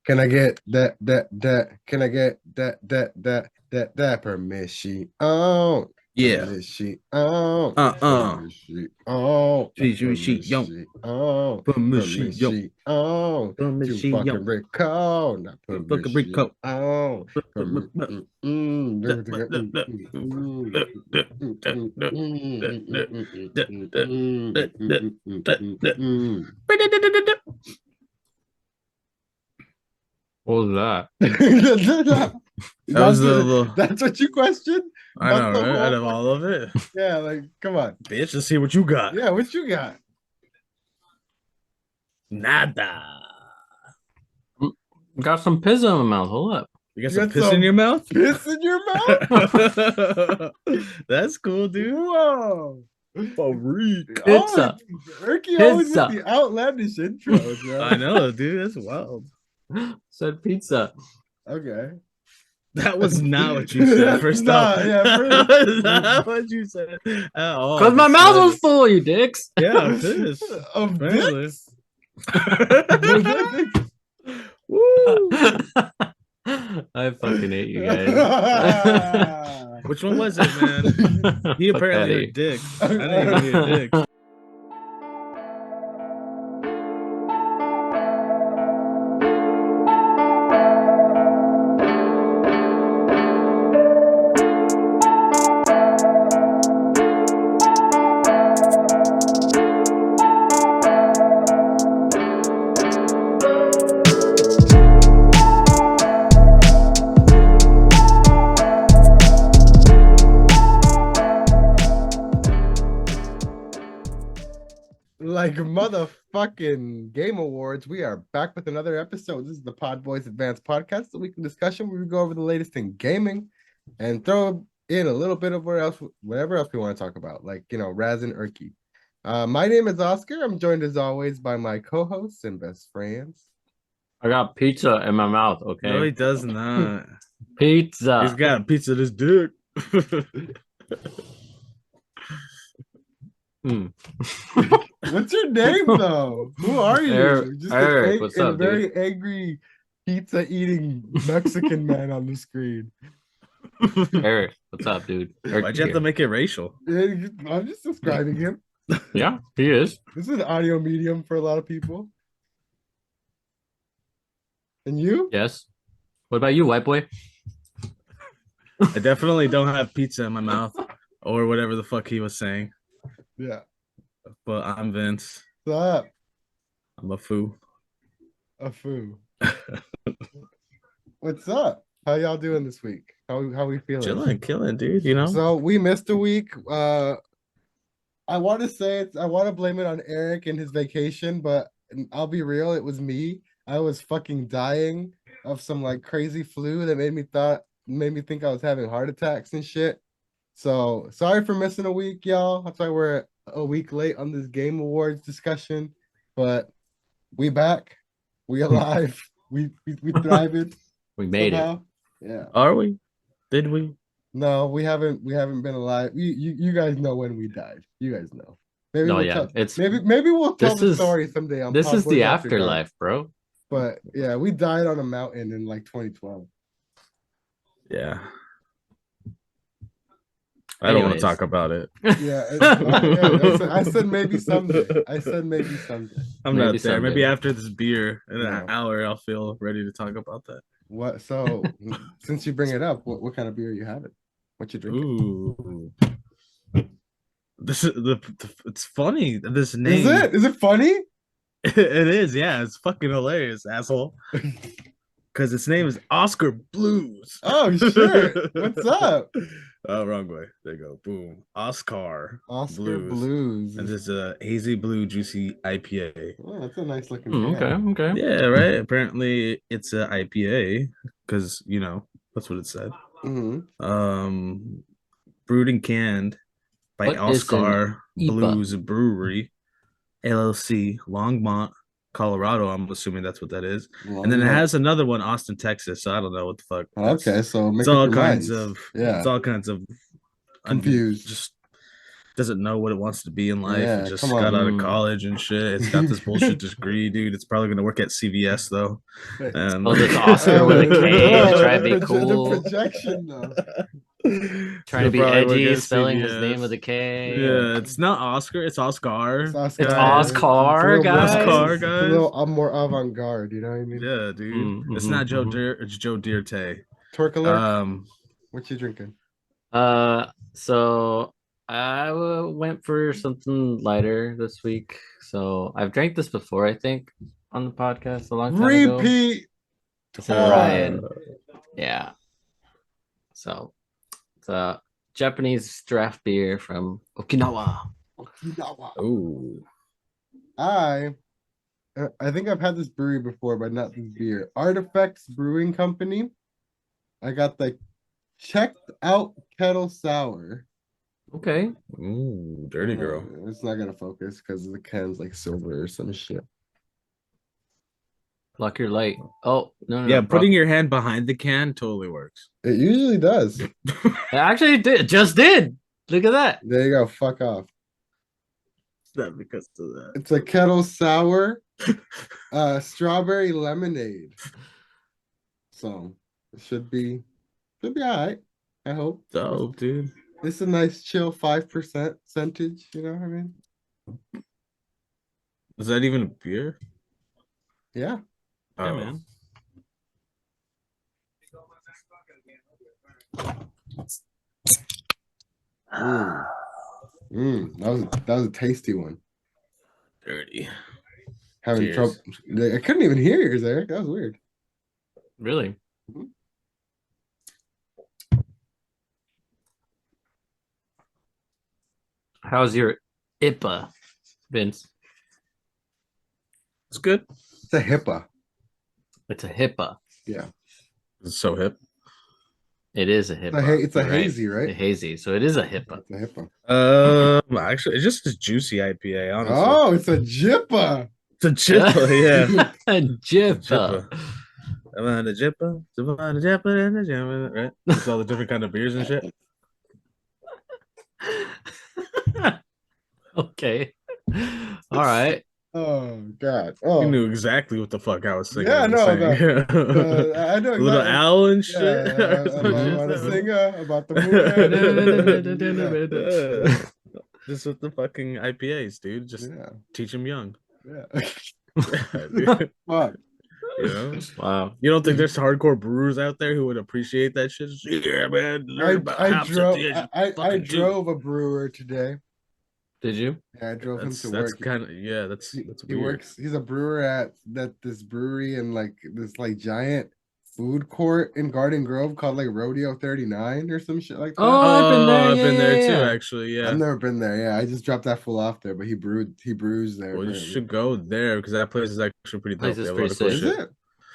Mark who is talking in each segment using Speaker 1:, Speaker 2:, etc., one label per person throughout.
Speaker 1: Can I get that? Can I get that permission? Oh,
Speaker 2: Yeah.
Speaker 1: permission. Oh,
Speaker 2: Uh-uh.
Speaker 1: permission. Oh,
Speaker 2: Yo.
Speaker 1: permission. Oh,
Speaker 2: Permission.
Speaker 1: permission. Oh, to
Speaker 2: Yo.
Speaker 1: fucking recall, not
Speaker 2: Fucking
Speaker 1: permission.
Speaker 2: Rico.
Speaker 1: Oh, permission.
Speaker 3: What was that?
Speaker 2: That was the little.
Speaker 1: That's what you questioned?
Speaker 2: I know, right? Out of all of it.
Speaker 1: Yeah, like, come on.
Speaker 2: Bitch, let's see what you got.
Speaker 1: Yeah, what you got?
Speaker 2: Nada.
Speaker 3: Got some pizza in my mouth. Hold up.
Speaker 2: You got some piss in your mouth?
Speaker 1: Piss in your mouth?
Speaker 2: That's cool, dude.
Speaker 1: Whoa.
Speaker 2: Freak.
Speaker 3: Pizza.
Speaker 1: Erky always with the outlandish intros, bro.
Speaker 2: I know, dude. That's wild.
Speaker 3: Said pizza.
Speaker 1: Okay.
Speaker 2: That was not what you said. First off,
Speaker 1: yeah,
Speaker 2: not what you said at all.
Speaker 3: Because my mouth was full, you dicks.
Speaker 2: Yeah, piss.
Speaker 1: Of dicks?
Speaker 2: Woo.
Speaker 3: I fucking hate you guys.
Speaker 2: Which one was it, man? He apparently a dick. I didn't even be a dick.
Speaker 1: Like motherfucking Game Awards, we are back with another episode. This is the PodBoyz Advanced Podcast, the weekly discussion where we go over the latest in gaming and throw in a little bit of whatever else we want to talk about, like, you know, Raz and Erky. My name is Oscar. I'm joined as always by my co-hosts and best friends.
Speaker 3: I got pizza in my mouth, okay?
Speaker 2: No, he does not.
Speaker 3: Pizza.
Speaker 2: He's got a pizza this dick.
Speaker 1: What's your name, though? Who are you?
Speaker 3: Eric,
Speaker 1: Just
Speaker 3: Eric, what's up,
Speaker 1: a very angry pizza-eating Mexican man on the screen.
Speaker 3: Eric, what's up, dude? Eric
Speaker 2: Why'd you have to make it racial?
Speaker 1: I'm just describing him.
Speaker 3: Yeah, he is.
Speaker 1: This is an audio medium for a lot of people. And you?
Speaker 3: Yes. What about you, white boy?
Speaker 2: I definitely don't have pizza in my mouth or whatever the fuck he was saying.
Speaker 1: Yeah.
Speaker 2: But I'm Vince.
Speaker 1: What's up?
Speaker 2: I'm a foo.
Speaker 1: A foo. What's up? How y'all doing this week? How we feeling?
Speaker 2: Chilling, killing, dude. You know.
Speaker 1: So we missed a week. I want to blame it on Eric and his vacation, but I'll be real, it was me. I was fucking dying of some like crazy flu that made me think I was having heart attacks and shit. So sorry for missing a week, y'all. That's why we're a week late on this Game Awards discussion, but we back, we alive, we thriving.
Speaker 3: We made it.
Speaker 1: Yeah.
Speaker 2: Are we? Did we?
Speaker 1: No, we haven't been alive. You guys know when we died. You guys know. Maybe
Speaker 3: No,
Speaker 1: we'll
Speaker 3: yeah,
Speaker 1: maybe we'll tell the story someday on
Speaker 3: This is the
Speaker 1: PodBoyz After Dark.
Speaker 3: afterlife, bro.
Speaker 1: But yeah, we died on a mountain in like 2012.
Speaker 2: Yeah. I don't want to talk about it.
Speaker 1: Yeah, I said maybe someday.
Speaker 2: I'm not there. Maybe after this beer in an hour, I'll feel ready to talk about that.
Speaker 1: What? So, since you bring it up, what kind of beer are you having? What you drinking?
Speaker 2: Ooh. This is it's funny. This name
Speaker 1: Is it funny?
Speaker 2: It is, yeah. It's fucking hilarious, asshole. Because its name is Oscar Blues.
Speaker 1: Oh shit! What's up?
Speaker 2: Oh, wrong way. There you go. Boom. Oscar
Speaker 1: Blues.
Speaker 2: And this is a hazy blue juicy IPA.
Speaker 1: Oh, that's a nice looking.
Speaker 3: Okay.
Speaker 2: Yeah, right. Apparently, it's an IPA because you know that's what it said.
Speaker 1: Mm-hmm.
Speaker 2: Brewed and canned by
Speaker 3: What
Speaker 2: Oscar Blues Brewery, LLC, Longmont, Colorado. I'm assuming that's what that is. And then it has another one, Austin, Texas. So I don't know what the fuck.
Speaker 1: Okay, so
Speaker 2: it's all kinds of confused. doesn't know what it wants to be in life.
Speaker 1: Yeah,
Speaker 2: It just
Speaker 1: come
Speaker 2: got
Speaker 1: on.
Speaker 2: out of college and shit. It's got this bullshit degree, dude. It's probably gonna work at CVS though. And
Speaker 3: Oh, this Oscar with a K to try to be cool.
Speaker 1: The projection though.
Speaker 3: Trying to be
Speaker 2: probably work
Speaker 3: edgy,
Speaker 2: at
Speaker 3: spelling his
Speaker 2: CVS.
Speaker 3: name with a K.
Speaker 2: Yeah, it's not Oscar, it's Oscar.
Speaker 1: It's Oscar.
Speaker 3: It's
Speaker 2: guys.
Speaker 3: Oscar, guys.
Speaker 2: Oscar,
Speaker 1: It's a
Speaker 2: guys.
Speaker 1: little more avant-garde, you know what I mean?
Speaker 2: Yeah, dude. It's not Joe it's Joe Dirte.
Speaker 1: Torkalurk, what you drinking?
Speaker 3: So I went for something lighter this week. So I've drank this before, I think, on the podcast a long time ago.
Speaker 1: Repeat.
Speaker 3: It's an Orion. Yeah. So it's a Japanese draft beer from Okinawa.
Speaker 2: Oh.
Speaker 1: I think I've had this brewery before, but not this beer. Artifacts Brewing Company. I got the checked out kettle sour.
Speaker 3: Okay.
Speaker 2: Ooh, dirty girl.
Speaker 1: It's not gonna focus because the can's like silver or some shit.
Speaker 3: Lock your light. Oh, no.
Speaker 2: Yeah, putting your hand behind the can totally works.
Speaker 1: It usually does.
Speaker 3: It actually did. Just did. Look at that.
Speaker 1: There you go. Fuck off.
Speaker 2: It's not because of that.
Speaker 1: It's a kettle sour, strawberry lemonade. So it should be all right. I hope.
Speaker 2: Dope, dude.
Speaker 1: It's a nice chill 5% percentage. You know what I mean?
Speaker 2: Is that even a beer?
Speaker 1: Yeah.
Speaker 2: Oh,
Speaker 3: man.
Speaker 1: That was a tasty one.
Speaker 2: Dirty.
Speaker 1: Having
Speaker 2: Cheers.
Speaker 1: trouble. I couldn't even hear yours, Eric. That was weird.
Speaker 3: Really? How's your IPA, Vince?
Speaker 2: It's good.
Speaker 1: It's a HIPAA.
Speaker 3: It's a HIPAA.
Speaker 1: Yeah.
Speaker 2: It's so hip.
Speaker 3: It is a HIPAA.
Speaker 1: It's a
Speaker 3: You're right.
Speaker 1: hazy, right?
Speaker 3: A hazy. So it is a HIPAA.
Speaker 1: It's a HIPAA.
Speaker 2: Actually, it's just a juicy IPA, honestly.
Speaker 1: Oh, it's a JIPA.
Speaker 2: It's a jippa, yeah.
Speaker 3: A JIPA.
Speaker 2: I'm on a jippa, and a jippa, right? It's all the different kind of beers and shit.
Speaker 3: Okay. All right.
Speaker 1: Oh God.
Speaker 2: You
Speaker 1: Oh,
Speaker 2: knew exactly what the fuck I was thinking.
Speaker 1: Yeah, no,
Speaker 2: I
Speaker 1: know
Speaker 2: little
Speaker 1: exactly.
Speaker 2: owl and shit.
Speaker 1: Yeah, I want to sing about the moon.
Speaker 2: Just with the fucking IPAs, dude. Just teach them young.
Speaker 1: Yeah.
Speaker 2: Dude.
Speaker 1: Fuck.
Speaker 2: You know?
Speaker 3: Wow.
Speaker 2: You don't think there's hardcore brewers out there who would appreciate that shit? Yeah, man.
Speaker 1: I drove a brewer today.
Speaker 3: Did you?
Speaker 1: Yeah, I drove him to
Speaker 2: That's
Speaker 1: work.
Speaker 2: kind of that's
Speaker 1: He
Speaker 2: weird.
Speaker 1: works. He's a brewer at this brewery in like this like giant food court in Garden Grove called like Rodeo 39 or some shit like that.
Speaker 3: Oh, I've been there.
Speaker 2: I've been there
Speaker 3: Yeah.
Speaker 2: too, actually. Yeah.
Speaker 1: I've never been there. Yeah, I just dropped that fool off there, but he brews there.
Speaker 2: Well, you
Speaker 1: apparently.
Speaker 2: should go there because that place is actually pretty dope.
Speaker 3: Place is
Speaker 2: They have a
Speaker 3: pretty
Speaker 2: lot of cool
Speaker 3: sick.
Speaker 1: Is
Speaker 2: shit.
Speaker 1: it?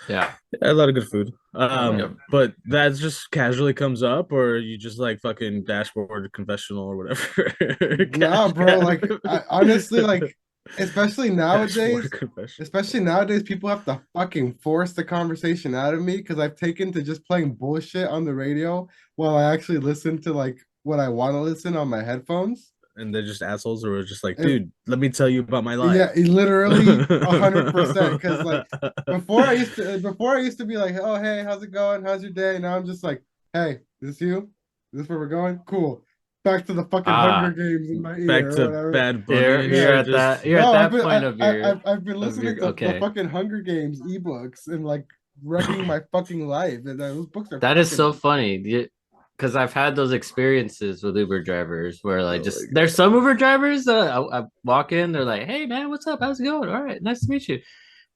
Speaker 3: Yeah.
Speaker 2: Yeah, a lot of good food.
Speaker 3: Yeah.
Speaker 2: But that just casually comes up, or you just like fucking dashboard confessional or whatever.
Speaker 1: Nah, bro. Like, honestly, like, especially
Speaker 2: Dashboard
Speaker 1: nowadays, people have to fucking force the conversation out of me because I've taken to just playing bullshit on the radio while I actually listen to like what I want to listen on my headphones.
Speaker 2: And they're just assholes, or just like, dude, let me tell you about my life.
Speaker 1: Yeah, literally 100%. Because like before I used to be like, oh hey, how's it going? How's your day? Now I'm just like, hey, is this you? Is this where we're going? Cool. Back to the fucking Hunger Games in my ear.
Speaker 2: Back
Speaker 1: or
Speaker 2: to
Speaker 1: whatever.
Speaker 2: Bad Bunny.
Speaker 3: You're
Speaker 2: and
Speaker 3: at
Speaker 2: shit,
Speaker 3: that.
Speaker 2: just-
Speaker 3: You're
Speaker 1: No,
Speaker 3: at that point of your.
Speaker 1: I've been listening to the fucking Hunger Games ebooks and like wrecking my fucking life. And those books are
Speaker 3: That is
Speaker 1: fucking-
Speaker 3: so funny. Because I've had those experiences with Uber drivers where like there's some Uber drivers that I walk in, they're like, hey man, what's up? How's it going? All right, nice to meet you.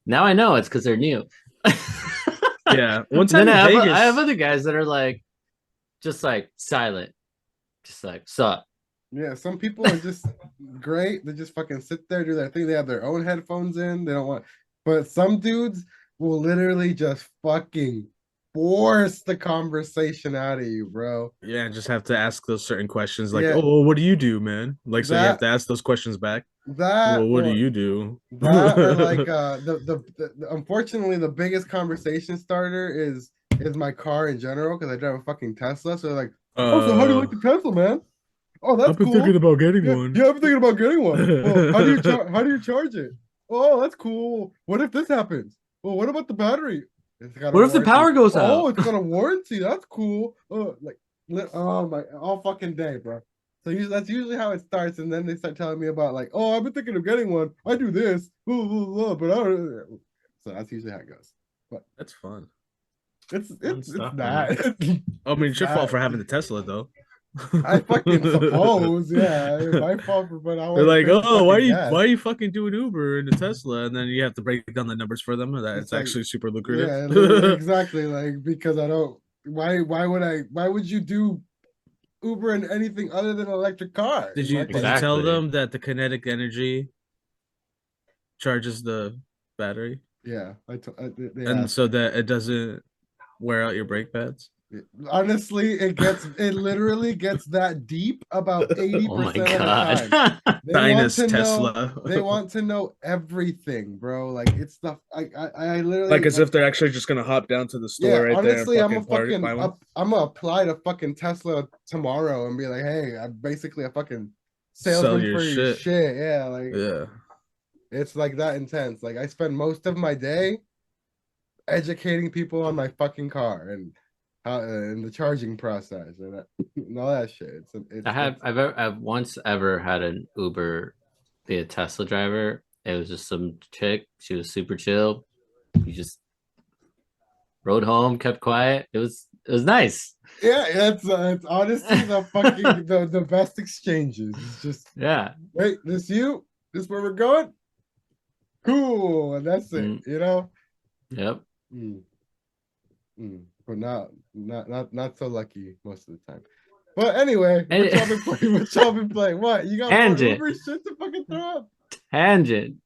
Speaker 3: Now I know it's because they're new.
Speaker 2: Yeah. One time
Speaker 3: Then
Speaker 2: in Vegas,
Speaker 3: I have other guys that are like just like silent. Just like sup.
Speaker 1: Yeah, some people are just great. They just fucking sit there, do their thing. They have their own headphones in. They don't want, but some dudes will literally just fucking force the conversation out of you, bro.
Speaker 2: yeah, just have to ask those certain questions, like,
Speaker 1: Yeah.
Speaker 2: "Oh, what do you do, man?" Like, so you have
Speaker 1: That-
Speaker 2: to ask those questions back.
Speaker 1: That
Speaker 2: Well, what do
Speaker 1: or-
Speaker 2: you do?
Speaker 1: That or like the unfortunately the biggest conversation starter is my car in general because I drive a fucking Tesla. So they're like, oh, so how do you like the Tesla, man? Oh, that's cool.
Speaker 2: about getting
Speaker 1: Yeah, I'm thinking about getting one. Well, how do you charge it? Oh, that's cool. What if this happens? Well, what about the battery? It's got a
Speaker 3: What if the
Speaker 1: warranty.
Speaker 3: power goes
Speaker 1: Oh,
Speaker 3: out?
Speaker 1: it's got a warranty. That's cool. Oh my, all fucking day, bro. So that's usually how it starts, and then they start telling me about like, oh, I've been thinking of getting one. I do this, blah, blah, blah, but I don't. So that's usually how it goes. But
Speaker 2: That's fun.
Speaker 1: it's
Speaker 3: stuff,
Speaker 1: not.
Speaker 2: I mean, it's your fault
Speaker 1: not.
Speaker 2: for having the Tesla, though.
Speaker 1: I fucking suppose, yeah. My fault for, but I
Speaker 2: They're
Speaker 1: want
Speaker 2: like,
Speaker 1: to
Speaker 2: oh,
Speaker 1: gas.
Speaker 2: why are you fucking doing Uber in a Tesla? And then you have to break down the numbers for them. That it's
Speaker 1: like,
Speaker 2: actually super lucrative.
Speaker 1: Yeah, exactly. Like because I don't. Why would you do Uber in anything other than an electric car?
Speaker 2: Did you tell
Speaker 3: Exactly.
Speaker 2: them that the kinetic energy charges the battery,
Speaker 1: Yeah, they
Speaker 2: and
Speaker 1: asked
Speaker 2: so
Speaker 1: me.
Speaker 2: that it doesn't wear out your brake pads?
Speaker 1: Honestly, it literally gets that deep about
Speaker 3: Oh my
Speaker 1: 80% of the time.
Speaker 3: god.
Speaker 1: They want to know.
Speaker 2: Tesla.
Speaker 1: They want to know everything, bro. Like it's the I literally
Speaker 2: Like as if they're actually just gonna hop down to the store
Speaker 1: yeah.
Speaker 2: right there and
Speaker 1: Honestly,
Speaker 2: fucking buy one.
Speaker 1: I'm gonna apply to fucking Tesla tomorrow and be like, hey, I'm basically a fucking
Speaker 2: Sell
Speaker 1: salesman
Speaker 2: your
Speaker 1: for your
Speaker 2: shit.
Speaker 1: shit. Yeah, like
Speaker 2: Yeah.
Speaker 1: it's like that intense. Like I spend most of my day educating people on my fucking car and how and the charging process and all that shit.
Speaker 3: I've once ever had an Uber be a Tesla driver. It was just some chick. She was super chill. You just rode home, kept quiet. It was nice.
Speaker 1: Yeah, it's honestly the fucking the best exchanges. It's just
Speaker 3: Yeah.
Speaker 1: wait, this you? This where we're going? Cool, and that's it. You know.
Speaker 3: Yep.
Speaker 1: But not so lucky most of the time. But anyway,
Speaker 3: And-
Speaker 1: what y'all been playing? What y'all been playing? What you got more
Speaker 3: Tangent.
Speaker 1: Uber shit to fucking throw up?
Speaker 3: Tangent.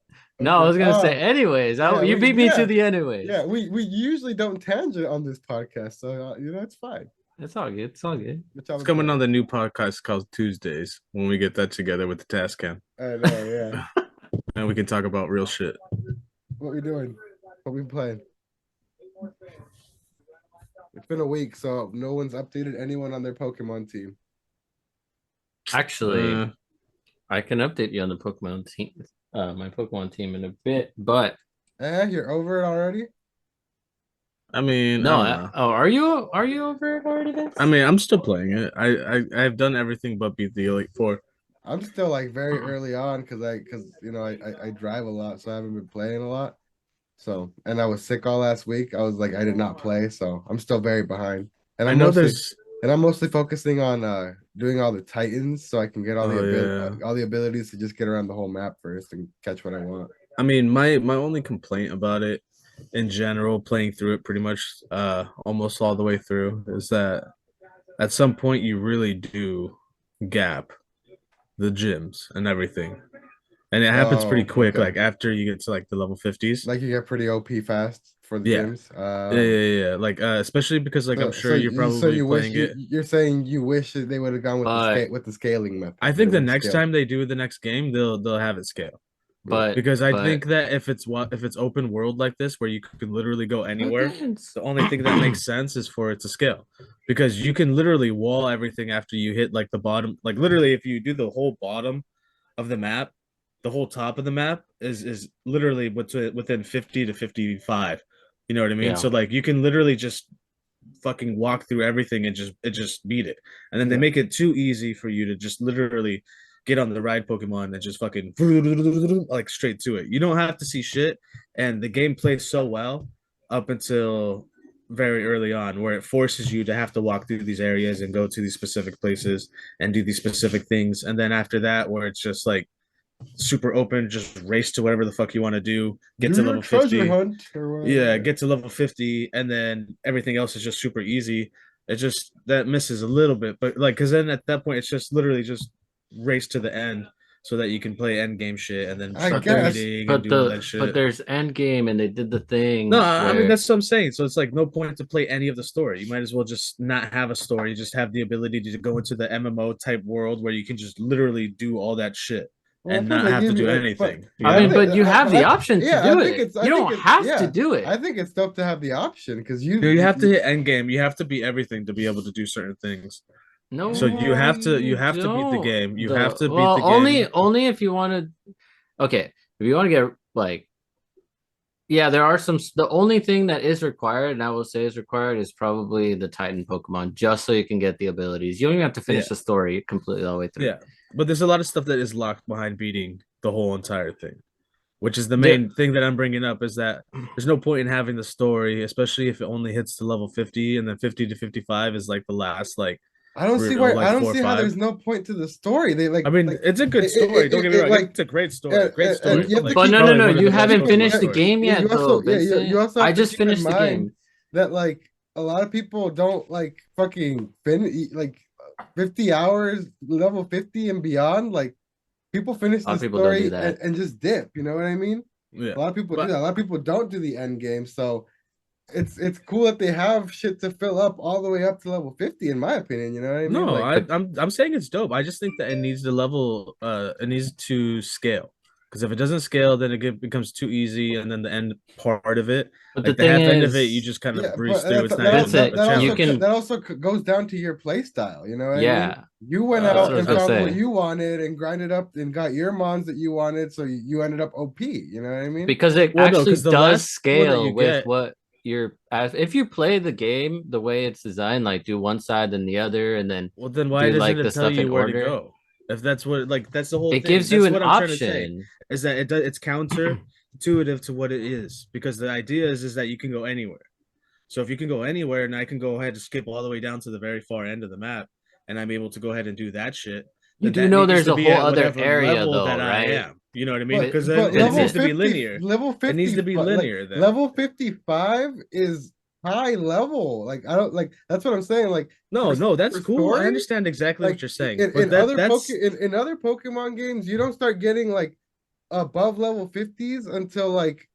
Speaker 3: No, I was gonna say anyways.
Speaker 1: Yeah,
Speaker 3: You beat me to the anyways.
Speaker 1: Yeah, we usually don't tangent on this podcast, so you know it's fine.
Speaker 3: It's all good. It's all good.
Speaker 2: It's coming on the new podcast called Tuesdays when we get that together with the task cam.
Speaker 1: I know, yeah.
Speaker 2: And we can talk about real shit.
Speaker 1: What we doing? What we playing? It's been a week, so no one's updated anyone on their Pokemon team.
Speaker 3: Actually, I can update you on the Pokemon team, my Pokemon team in a bit, but
Speaker 1: you're over it already?
Speaker 2: I mean,
Speaker 3: no.
Speaker 2: I don't know.
Speaker 3: Are you over it already, Vince?
Speaker 2: I mean, I'm still playing it. I've done everything but beat the Elite Four.
Speaker 1: I'm still like very early on because you know I drive a lot, so I haven't been playing a lot. So and I was sick all last week. I was like I did not play, so I'm still very behind. And I'm mostly focusing on doing all the Titans so I can get all the abilities to just get around the whole map first and catch what I want.
Speaker 2: I mean, my only complaint about it in general, playing through it pretty much almost all the way through, is that at some point you really do gap the gyms and everything. And it happens pretty quick, like after you get to like the level 50s.
Speaker 1: Like you get pretty OP fast for the gyms.
Speaker 2: Yeah. Like especially because like I'm sure you're probably playing it.
Speaker 1: You're saying you wish that they would have gone with the scaling method.
Speaker 2: I think the next time they do the next game, they'll have it scale. Because I think that if it's open world like this where you can literally go anywhere, the only thing that makes sense is for it to scale. Because you can literally wall everything after you hit like the bottom. Like literally if you do the whole bottom of the map, the whole top of the map is literally within 50 to 55. You know what I mean? Yeah. So like you can literally just fucking walk through everything and just beat it. And then they make it too easy for you to just literally get on the ride Pokemon and just fucking like straight to it. You don't have to see shit, and the game plays so well up until very early on, where it forces you to have to walk through these areas and go to these specific places and do these specific things. And then after that, where it's just like super open, just race to whatever the fuck you want to do, get to level 50. Get to level 50, and then everything else is just super easy. It just that misses a little bit, but like because then at that point it's just literally just race to the end so that you can play end game shit and then start reading and do all that shit.
Speaker 3: But there's end game and they did the thing.
Speaker 2: No, I mean that's what I'm saying. So it's like no point to play any of the story. You might as well just not have a story. Just have the ability to go into the MMO type world where you can just literally do all that shit and not have to do anything.
Speaker 3: But you have the option to do it. You don't have to do it.
Speaker 1: I think it's dope to have the option because
Speaker 2: you have to hit end game. You have to beat everything to be able to do certain things.
Speaker 3: No,
Speaker 2: So you have to beat the
Speaker 3: don't.
Speaker 2: game. You
Speaker 3: The-
Speaker 2: have to beat
Speaker 3: well,
Speaker 2: the game.
Speaker 3: only if you want to. Okay, if you want to get like, yeah, there are some. The only thing that is required, and I will say is required, is probably the Titan Pokemon, just so you can get the abilities. You don't even have to finish
Speaker 2: Yeah.
Speaker 3: the story completely all the way through.
Speaker 2: Yeah, but there's a lot of stuff that is locked behind beating the whole entire thing, which is the
Speaker 3: There-
Speaker 2: main thing that I'm bringing up is that there's no point in having the story, especially if it only hits to level 50 and then 50 to 55 is like the last like
Speaker 1: I don't see
Speaker 2: real
Speaker 1: why.
Speaker 2: like
Speaker 1: I don't
Speaker 2: 4 or
Speaker 1: see how
Speaker 2: 5.
Speaker 1: there's no point to the story. They
Speaker 2: I mean, it's a good story. Don't get me wrong.
Speaker 1: like
Speaker 2: It's a great story. Great story.
Speaker 1: you have to
Speaker 2: Like,
Speaker 3: But
Speaker 1: keep.
Speaker 3: no,
Speaker 2: probably
Speaker 3: no,
Speaker 2: one of
Speaker 3: you
Speaker 2: the best
Speaker 3: haven't
Speaker 2: Pokemon
Speaker 3: finished the
Speaker 2: stories.
Speaker 3: game yet,
Speaker 1: You
Speaker 3: though,
Speaker 1: also
Speaker 3: Vincent.
Speaker 1: you also
Speaker 3: I
Speaker 1: have to
Speaker 3: just
Speaker 1: keep in
Speaker 3: finished the
Speaker 1: mind
Speaker 3: game.
Speaker 1: that like a lot of people don't like fucking like 50 hours level 50 and beyond. Like people finish
Speaker 3: A lot
Speaker 1: the
Speaker 3: of people don't do
Speaker 1: story
Speaker 3: that.
Speaker 1: and just dip. You know what I mean?
Speaker 2: Yeah,
Speaker 1: A lot of people do
Speaker 2: but
Speaker 1: that. A lot of people don't do the end game. So it's cool that they have shit to fill up all the way up to level 50, in my opinion. You know what I mean?
Speaker 2: no,
Speaker 1: Like
Speaker 2: I'm saying it's dope. I just think that it needs the level it needs to scale. Because if it doesn't scale, then becomes too easy, and then the end part of it,
Speaker 3: But the
Speaker 2: like the
Speaker 3: thing
Speaker 2: half end of it,
Speaker 3: is,
Speaker 2: you just kind of
Speaker 1: yeah,
Speaker 2: breeze
Speaker 1: but
Speaker 2: through. It's not even
Speaker 3: Vincent,
Speaker 2: a challenge.
Speaker 1: that also goes down to your play style. You know what I mean?
Speaker 3: yeah,
Speaker 1: You went
Speaker 3: that's
Speaker 1: out
Speaker 3: what I was
Speaker 1: and
Speaker 3: gonna
Speaker 1: found what
Speaker 3: say.
Speaker 1: you wanted and grinded up and got your mons that you wanted, so you ended up OP. You know what I mean?
Speaker 3: Because it
Speaker 2: Well, no,
Speaker 3: actually
Speaker 2: because the
Speaker 3: does
Speaker 2: last one that you
Speaker 3: scale with
Speaker 2: get,
Speaker 3: what you're as if you play the game the way it's designed, like do one side then the other, and then
Speaker 2: well, then why
Speaker 3: do
Speaker 2: doesn't
Speaker 3: like the
Speaker 2: it tell
Speaker 3: stuff in
Speaker 2: you where to
Speaker 3: order.
Speaker 2: go? If that's what, like, that's the whole
Speaker 3: It
Speaker 2: thing.
Speaker 3: gives you
Speaker 2: That's
Speaker 3: an
Speaker 2: what I'm trying to say.
Speaker 3: option.
Speaker 2: Is that it's counterintuitive to what it is, because the idea is that you can go anywhere. So if you can go anywhere, and I can go ahead and skip all the way down to the very far end of the map, and I'm able to go ahead and do that shit,
Speaker 3: You
Speaker 2: then
Speaker 3: do
Speaker 2: that
Speaker 3: know
Speaker 2: needs
Speaker 3: there's
Speaker 2: to
Speaker 3: a
Speaker 2: be
Speaker 3: whole
Speaker 2: at
Speaker 3: other
Speaker 2: whatever
Speaker 3: area
Speaker 2: level
Speaker 3: though,
Speaker 2: that I
Speaker 3: right?
Speaker 2: am. You know what I mean?
Speaker 1: But
Speaker 2: Because then it
Speaker 1: level
Speaker 2: needs to be
Speaker 1: 50,
Speaker 2: linear.
Speaker 1: level 50,
Speaker 2: It needs to be linear.
Speaker 1: like
Speaker 2: Then
Speaker 1: level 55 is high level. Like I don't like that's what I'm saying. Like
Speaker 2: no, that's
Speaker 1: for
Speaker 2: cool. I
Speaker 1: story,
Speaker 2: understand exactly what
Speaker 1: like
Speaker 2: you're saying, but
Speaker 1: in other Pokemon games, you don't start getting like above level 50s until like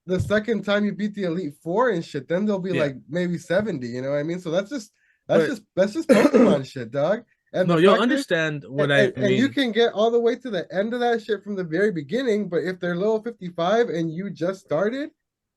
Speaker 1: the second time you beat the Elite Four and shit. Then they'll be
Speaker 2: yeah.
Speaker 1: like maybe 70. You know what I mean? So
Speaker 2: But
Speaker 1: that's just Pokemon shit, dog. And
Speaker 2: no,
Speaker 1: the
Speaker 2: you'll
Speaker 1: fact is,
Speaker 2: understand what I
Speaker 1: and you
Speaker 2: mean.
Speaker 1: can get all the way to the end of that shit from the very beginning, but if they're level 55 and you just started,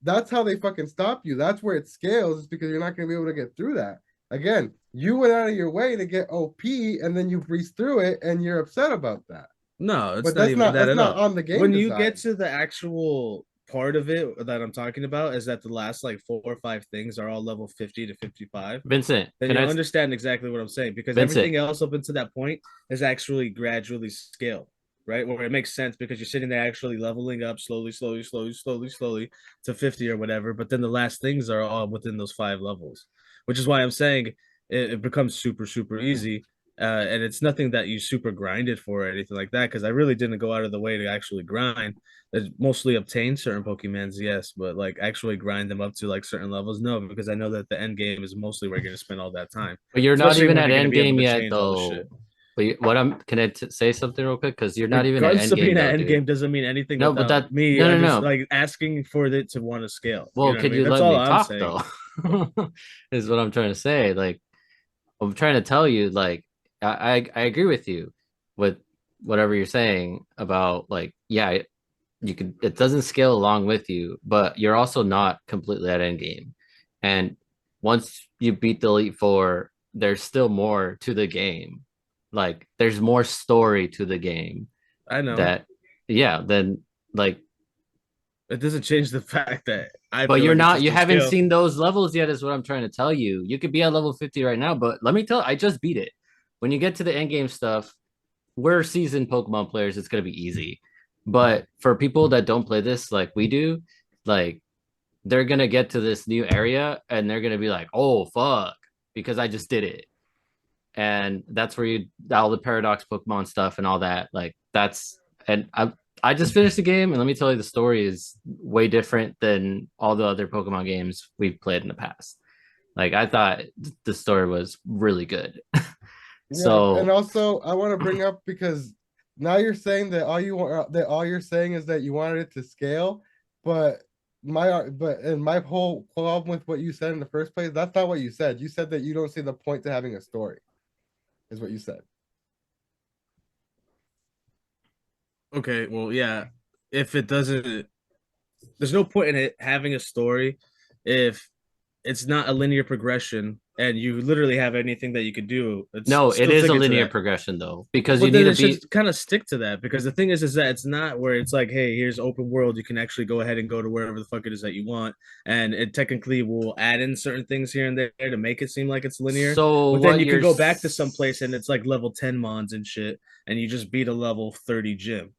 Speaker 1: that's how they fucking stop you. That's where it scales, is because you're not going to be able to get through that. Again, you went out of your way to get OP and then you breeze through it and you're upset about that.
Speaker 2: No, it's
Speaker 1: But
Speaker 2: not even that
Speaker 1: that's
Speaker 2: at
Speaker 1: not
Speaker 2: all.
Speaker 1: on the game
Speaker 2: When you
Speaker 1: design.
Speaker 2: get to the actual part of it that I'm talking about, is that the last like 4 or 5 things are all level 50 to 55.
Speaker 3: Vincent,
Speaker 2: Then
Speaker 3: can
Speaker 2: you
Speaker 3: I
Speaker 2: understand exactly what I'm saying, because
Speaker 3: Vincent,
Speaker 2: everything else up until that point is actually gradually scaled, right? Where it makes sense because you're sitting there actually leveling up slowly to 50 or whatever. But then the last things are all within those 5 levels, which is why I'm saying it becomes super easy. And it's nothing that you super grinded for or anything like that, because I really didn't go out of the way to actually grind. There's mostly obtain certain Pokemons, yes, but like actually grind them up to like certain levels, no, because I know that the end game is mostly where you're gonna spend all that time.
Speaker 3: but you're not
Speaker 2: Especially
Speaker 3: even
Speaker 2: when
Speaker 3: at
Speaker 2: you're gonna
Speaker 3: end
Speaker 2: be able
Speaker 3: game
Speaker 2: to
Speaker 3: yet
Speaker 2: change all the shit.
Speaker 3: though. But what I'm can I say something real quick? Because you're not even at
Speaker 2: Regardless
Speaker 3: end
Speaker 2: of
Speaker 3: game
Speaker 2: being at
Speaker 3: though,
Speaker 2: end
Speaker 3: dude.
Speaker 2: game doesn't mean anything
Speaker 3: No, but
Speaker 2: without
Speaker 3: that
Speaker 2: me.
Speaker 3: no,
Speaker 2: I'm just
Speaker 3: no.
Speaker 2: like asking for it to want to scale.
Speaker 3: Well,
Speaker 2: You know what I
Speaker 3: could
Speaker 2: mean?
Speaker 3: you
Speaker 2: That's
Speaker 3: let
Speaker 2: all
Speaker 3: me
Speaker 2: I'm
Speaker 3: talk
Speaker 2: saying.
Speaker 3: though? Is what I'm trying to say. Like I'm trying to tell you, like I agree with you with whatever you're saying about like, yeah, you could it doesn't scale along with you, but you're also not completely at end game. And once you beat the Elite Four, there's still more to the game. Like there's more story to the game
Speaker 2: I know.
Speaker 3: that yeah, then like
Speaker 2: It doesn't change the fact that I
Speaker 3: but
Speaker 2: feel
Speaker 3: you're
Speaker 2: like it
Speaker 3: not
Speaker 2: should
Speaker 3: you
Speaker 2: still
Speaker 3: haven't
Speaker 2: scale.
Speaker 3: seen those levels yet is what I'm trying to tell you. You could be at level 50 right now, but let me tell I just beat it. When you get to the end game stuff, we're seasoned Pokemon players, it's gonna be easy. But for people that don't play this like we do, like they're gonna get to this new area and they're gonna be like, oh fuck, because I just did it. And that's where you all the paradox Pokemon stuff and all that. Like that's and I just finished the game and let me tell you the story is way different than all the other Pokemon games we've played in the past. Like I thought the story was really good.
Speaker 1: Yeah, and
Speaker 3: So
Speaker 1: also I want to bring up, because now you're saying that all you're saying is that you wanted it to scale, but my whole problem with what you said in the first place, that's not what you said. You said that you don't see the point to having a story, is what you said.
Speaker 2: Okay, well, yeah. If it doesn't, there's no point in it having a story if it's not a linear progression and you literally have anything that you could do.
Speaker 3: No, it is a linear progression though, because you
Speaker 2: then
Speaker 3: need
Speaker 2: it
Speaker 3: to be
Speaker 2: should kind of stick to that, because the thing is that it's not where it's like, hey, here's open world, you can actually go ahead and go to wherever the fuck it is that you want, and it technically will add in certain things here and there to make it seem like it's linear.
Speaker 3: So
Speaker 2: but then you can go back to some place and it's like level 10 mons and shit, and you just beat a level 30 gym,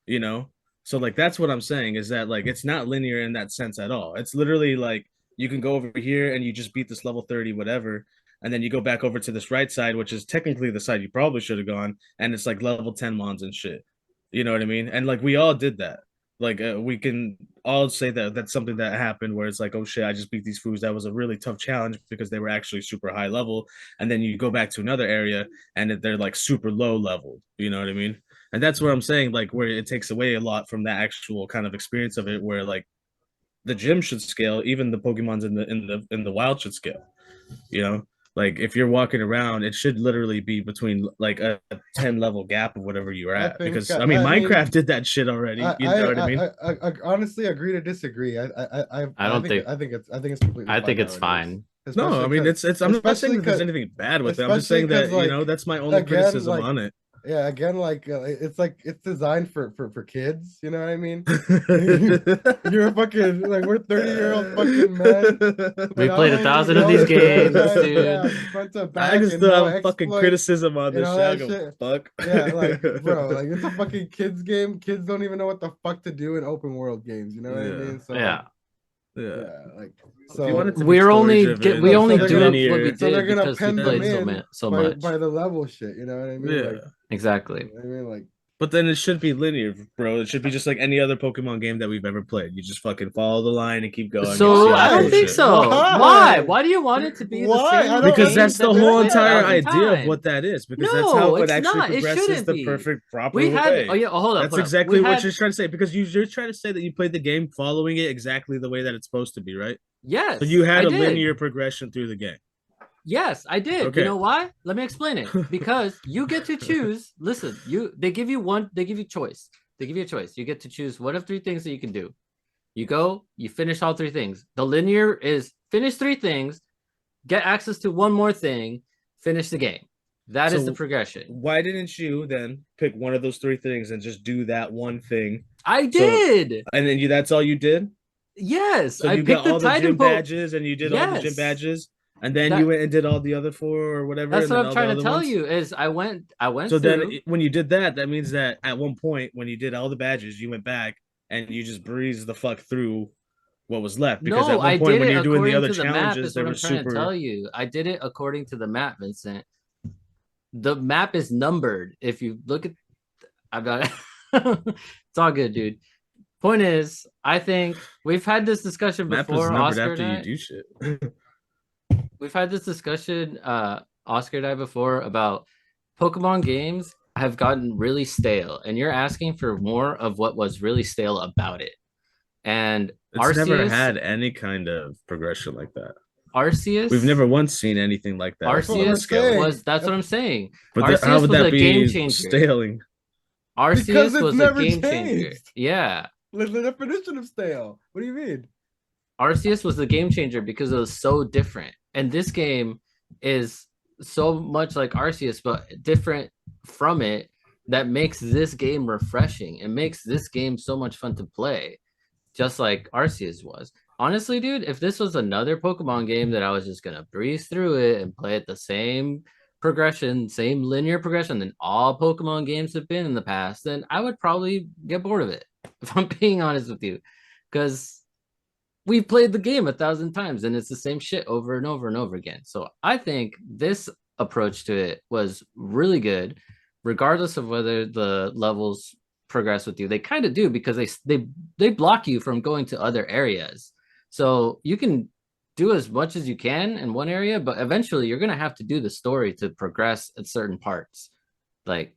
Speaker 2: you know. So like that's what I'm saying, is that like it's not linear in that sense at all. It's literally like you can go over here and you just beat this level 30 whatever, and then you go back over to this right side, which is technically the side you probably should have gone, and it's like level 10 mons and shit. You know what I mean? And like we all did that. Like we can all say that that's something that happened, where it's like, oh shit, I just beat these fools. That was a really tough challenge because they were actually super high level. And then you go back to another area and they're like super low level. You know what I mean? And that's what I'm saying, like where it takes away a lot from that actual kind of experience of it, where like the gym should scale, even the Pokemons in the wild should scale. You know, like if you're walking around, it should literally be between like a 10 level gap of whatever you're at. Because I mean, Minecraft did that shit already. You know what I mean?
Speaker 1: I honestly agree to disagree. I think it's completely.
Speaker 3: I think it's fine.
Speaker 2: No, I mean it's. I'm not saying that there's anything bad with it. I'm just saying that you know that's my only criticism on it.
Speaker 1: Yeah, again, like it's designed for kids. You know what I mean? You're a fucking like we're 30-year-old fucking men.
Speaker 3: We played 1,000 of these games, dude.
Speaker 1: Yeah, front to back.
Speaker 2: I just still have fucking criticism on this shit. Fuck.
Speaker 1: Yeah, like bro, like it's a fucking kids game. Kids don't even know what the fuck to do in open world games. You know what I mean? So,
Speaker 3: yeah.
Speaker 1: Yeah, like so
Speaker 3: we only do what we did,
Speaker 1: so they're gonna
Speaker 3: because
Speaker 1: pen
Speaker 3: we
Speaker 1: them
Speaker 3: played
Speaker 1: in
Speaker 3: so much
Speaker 1: by the level shit. You know what I mean?
Speaker 2: Yeah,
Speaker 1: like,
Speaker 3: exactly.
Speaker 1: You know what I mean, like.
Speaker 2: But then it should be linear, bro. It should be just like any other Pokemon game that we've ever played. You just fucking follow the line and keep going.
Speaker 3: So I don't think so. Why? Why do you want it to be the same?
Speaker 2: Because that's the whole entire idea of what that is. Because that's how it actually progresses the perfect, proper way.
Speaker 3: Oh yeah, hold up.
Speaker 2: That's exactly what you're trying to say. Because you're trying to say that you played the game following it exactly the way that it's supposed to be, right?
Speaker 3: Yes.
Speaker 2: So you had a linear progression through the game.
Speaker 3: Yes, I did. Okay. You know why? Let me explain it. Because you get to choose. Listen, they give you choice. They give you a choice. You get to choose one of 3 things that you can do. You go, you finish all 3 things. The linear is finish 3 things, get access to one more thing, finish the game. That is the progression.
Speaker 2: Why didn't you then pick one of those 3 things and just do that one thing?
Speaker 3: I did.
Speaker 2: And then that's all you did?
Speaker 3: Yes.
Speaker 2: So you got all the gym badges and you did all the gym badges. And then you went and did all the other 4 or whatever.
Speaker 3: That's what I'm trying to tell you is I went.
Speaker 2: So then when you did that, that means that at one point when you did all the badges, you went back and you just breezed the fuck through what was left. Because at one point when you're doing the other challenges, they were super.
Speaker 3: To tell you, I did it according to the map, Vincent. The map is numbered. If you look at, I've got it's all good, dude. Point is, I think we've had this discussion before. Oscar
Speaker 2: after you do shit.
Speaker 3: We've had this discussion, Oscar and I, before about Pokemon games have gotten really stale, and you're asking for more of what was really stale about it. And
Speaker 2: it's never had any kind of progression like that.
Speaker 3: Arceus,
Speaker 2: we've never once seen anything like that.
Speaker 3: Arceus that's what I'm saying.
Speaker 2: But how would that be staling?
Speaker 3: Arceus was a game changer. Yeah.
Speaker 1: The definition of stale. What do you mean?
Speaker 3: Arceus was the game changer because it was so different. And this game is so much like Arceus, but different from it, that makes this game refreshing. It makes this game so much fun to play, just like Arceus was. Honestly, dude, if this was another Pokemon game that I was just going to breeze through it and play it the same progression, same linear progression than all Pokemon games have been in the past, then I would probably get bored of it, if I'm being honest with you. Because we've played the game 1,000 times and it's the same shit over and over and over again. So I think this approach to it was really good, regardless of whether the levels progress with you. They kind of do, because they block you from going to other areas. So you can do as much as you can in one area, but eventually you're going to have to do the story to progress at certain parts. Like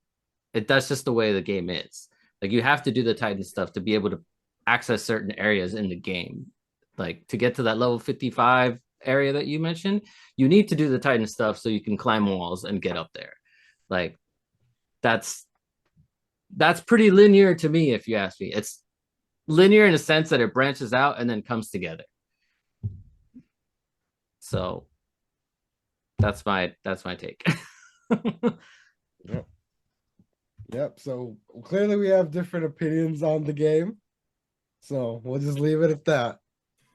Speaker 3: that's just the way the game is. Like you have to do the Titan stuff to be able to access certain areas in the game. Like to get to that level 55 area that you mentioned, you need to do the Titan stuff so you can climb walls and get up there. Like that's pretty linear to me, if you ask me. It's linear in a sense that it branches out and then comes together. So That's my take.
Speaker 1: Yep. Yep. So clearly we have different opinions on the game. So we'll just leave it at that.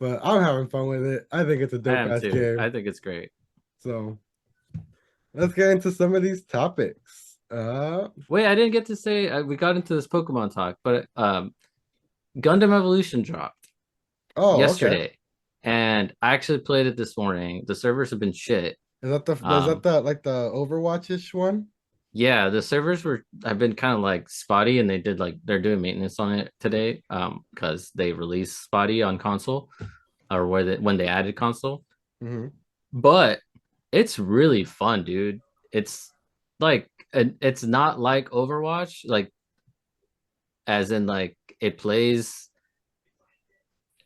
Speaker 1: But I'm having fun with it. I think it's a
Speaker 3: I
Speaker 1: dope
Speaker 3: am
Speaker 1: ass
Speaker 3: too.
Speaker 1: game.
Speaker 3: I think it's great.
Speaker 1: So let's get into some of these topics.
Speaker 3: Wait, I didn't get to say we got into this Pokemon talk, but Gundam Evolution dropped yesterday,
Speaker 1: okay.
Speaker 3: and I actually played it this morning. The servers have been shit.
Speaker 1: Is that the like the Overwatch-ish one?
Speaker 3: Yeah, the servers have been kind of like spotty, and they're doing maintenance on it today, because they released spotty on console, or when they added console.
Speaker 1: Mm-hmm.
Speaker 3: But it's really fun, dude. It's like it's not like Overwatch, like as in like it plays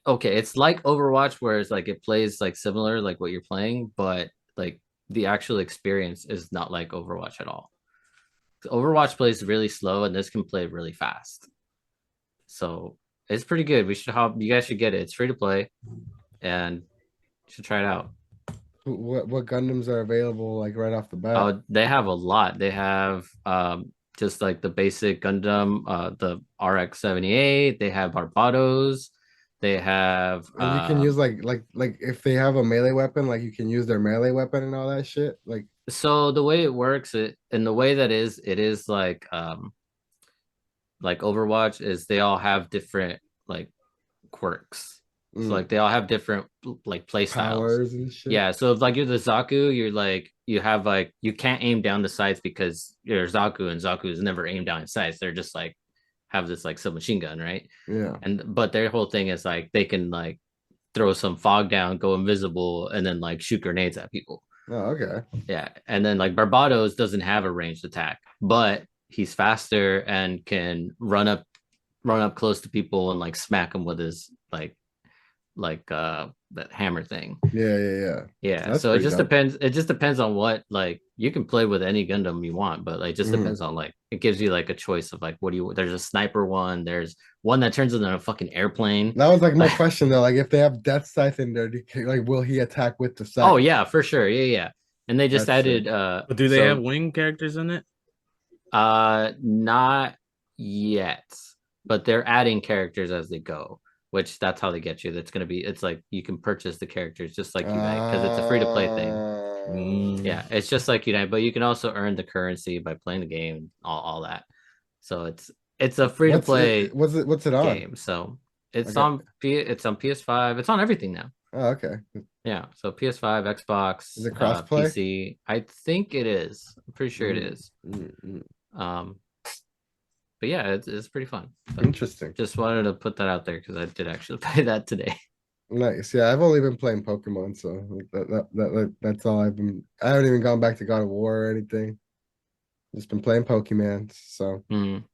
Speaker 3: okay, it's like Overwatch where it's like it plays like similar like what you're playing, but like the actual experience is not like Overwatch at all. Overwatch plays really slow and this can play really fast. So it's pretty good. You guys should get it. It's free to play and you should try it out.
Speaker 1: What Gundams are available like right off the bat?
Speaker 3: Oh, they have a lot. They have just like the basic Gundam, the RX-78. They have Barbados. They have
Speaker 1: And you can use like if they have a melee weapon, like you can use their melee weapon and all that shit.
Speaker 3: so the way it works, and the way that it is like Overwatch is they all have different like quirks. So like they all have different like play styles.
Speaker 1: Powers and shit.
Speaker 3: Yeah, so if like you're the Zaku, you're like you have like you can't aim down the sights because you're Zaku and Zaku's never aim down in sights. They're just like have this like submachine gun, right?
Speaker 1: Yeah.
Speaker 3: But their whole thing is like they can like throw some fog down, go invisible, and then like shoot grenades at people.
Speaker 1: Oh, okay.
Speaker 3: Yeah, and then like Barbados doesn't have a ranged attack, but he's faster and can run up close to people and like smack them with his like that hammer thing.
Speaker 1: Yeah.
Speaker 3: So it just depends. It just depends on what like you can play with any Gundam you want, but like just depends on like it gives you like a choice of like what do you. There's a sniper one. There's one that turns into a fucking airplane.
Speaker 1: That was like my question though. Like if they have Death Scythe in there, like will he attack with the scythe?
Speaker 3: Oh yeah, for sure. Yeah. And they just added.
Speaker 2: But do they have wing characters in it?
Speaker 3: Not yet, but they're adding characters as they go. Which that's how they get you. It's like you can purchase the characters just like Unite because it's a free to play thing. Yeah, it's just like Unite, but you can also earn the currency by playing the game, all that. So it's a free to play.
Speaker 1: What's it on?
Speaker 3: Game. So it's on PS5. It's on everything now.
Speaker 1: Oh, okay.
Speaker 3: Yeah. So PS5, Xbox,
Speaker 1: is it crossplay?
Speaker 3: PC. I think it is. I'm pretty sure it is. But yeah, it's pretty fun. So
Speaker 1: interesting.
Speaker 3: Just wanted to put that out there because I did actually play that today.
Speaker 1: Nice. Yeah, I've only been playing Pokemon, so that's all I've been. I haven't even gone back to God of War or anything. Just been playing Pokemon. So, and